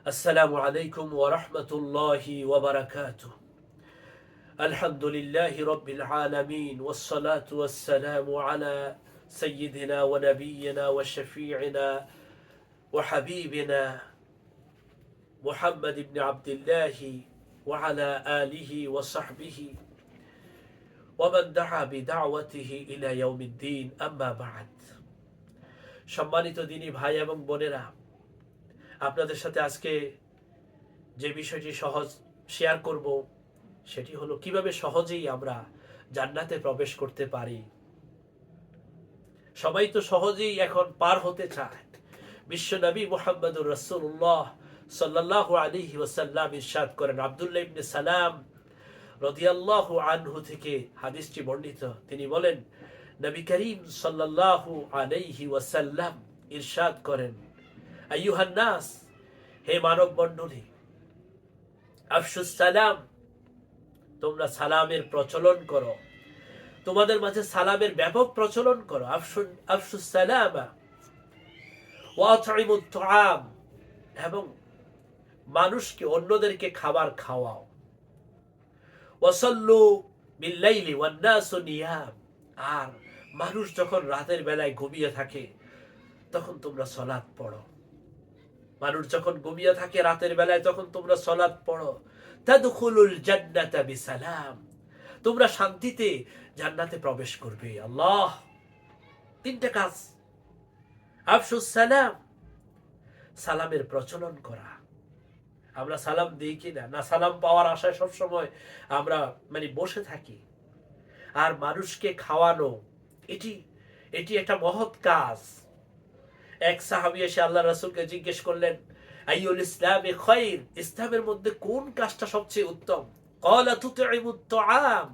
السلام عليكم ورحمة الله وبركاته. الحمد لله رب العالمين والصلاة والسلام على سيدنا ونبينا وشفيعنا وحبيبنا محمد بن عبد الله وعلى آله وصحبه ومن دعا بدعوته إلى يوم الدين أما بعد. সম্মানিত দিনী ভাই এবং বোনেরা, আপনাদের সাথে আজকে যে বিষয়টি সহজ শেয়ার করব সেটি হলো কিভাবে সহজেই আমরা জান্নাতে প্রবেশ করতে পারি। সবাই তো সহজেই এখন পার হতে চায়। বিশ্বনবী মুহাম্মদুর রাসূলুল্লাহ সাল্লাল্লাহু আলাইহি ওয়াসাল্লাম ইরশাদ করেন, আব্দুল্লাহ ইবনে সালাম রাদিয়াল্লাহু আনহু থেকে হাদিসটি বর্ণিত। তিনি বলেন, নবী করিম সাল্লাল্লাহু আলাইহি ওয়াসাল্লাম ইরশাদ করেন, আইয়ুহান নাস, হে মানব মণ্ডলী, আফশুস সালাম, তোমরা সালামের প্রচলন করো, তোমাদের মাঝে সালামের ব্যাপক প্রচলন করো। আফশুস সালাম ওয়া আতঈমুত তুআম, এবং মানুষকে অন্যদেরকে খাবার খাওয়াও। ওয়াসাল্লু বিল-লাইলি ওয়ান নাসু নিয়াম, আর মানুষ যখন রাতের বেলায় ঘুমিয়ে থাকে তখন তোমরা সালাত পড়ো। মানুষ যখন ঘুমিয়ে থাকে রাতের বেলায় তখন তোমরা সালাত পড়ো। তাদখুলুল জান্নাতা বিসালাম, তোমরা শান্তিতে জান্নাতে প্রবেশ করবে। আল্লাহ, তিনটা কাজ। আফশুস সালাম, সালামের প্রচলন করা। আমরা সালাম দিই কিনা, না সালাম পাওয়ার আশায় সবসময় আমরা বসে থাকি। আর মানুষকে খাওয়ানো, এটি একটা মহৎ কাজ। এক সাহাবী এসে আল্লাহ রাসূলকে জিজ্ঞেস করলেন, আইয়ুল ইসলামে খায়র, ইসলামের মধ্যে কোন কাজটা সবচেয়ে উত্তম? ক্বালা তুতঈমুত তুআম,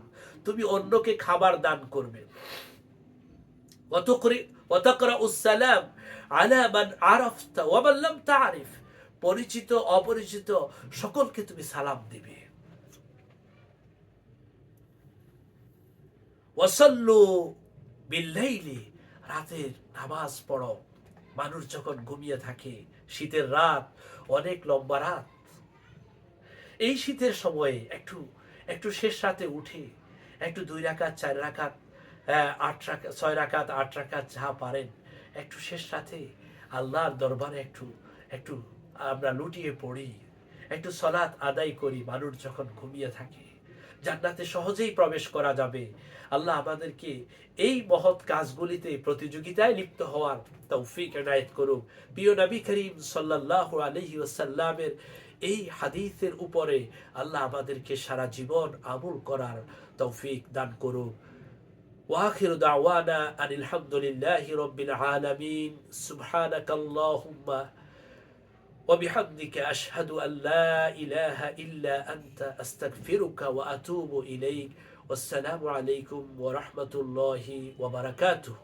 তুমি অন্যকে খাবার দান করবে। ওয়া তাকরাউস সালাম আলা মান আরাফতা ওয়া মান লাম তা'রিফ, পরিচিত অপরিচিত সকলকে তুমি সালাম দিবে। ওয়াসাল্লু বিল-লাইলি, রাতের নামাজ পড়ো। মানুষ যখন ঘুমিয়ে থাকে, শীতের রাত অনেক লম্বা রাত, এই শীতের সময়ে একটু শেষ রাতে উঠে একটু 2 রাকাত 4 রাকাত 8 রাকাত 6 রাকাত 8 রাকাত যা পারেন একটু শেষ রাতে আল্লাহর দরবারে একটু আমরা লুটিয়ে পড়ি, একটু সালাত আদায় করি। মানুষ যখন ঘুমিয়ে থাকে জান্নাতে সহজেই প্রবেশ করা যাবে। আল্লাহ আমাদেরকে এই মহৎ কাজগুলিতে প্রতিযোগিতায় লিপ্ত হওয়ার তৌফিক এনায়েত করুক। প্রিয় নবী করিম সাল্লাল্লাহু আলাইহি ওয়াসাল্লামের এই হাদিসের উপরে আল্লাহ আমাদেরকে সারা জীবন আমল করার তৌফিক দান করুক। ওয়া আখিরু দাওয়ানা আনিল হামদুলিল্লাহি রাব্বিল আলামিন। সুবহানাকাল্লাহুম্মা وبحمدك أشهد أن لا إله إلا أنت أستغفرك وأتوب إليك والسلام عليكم ورحمة الله وبركاته.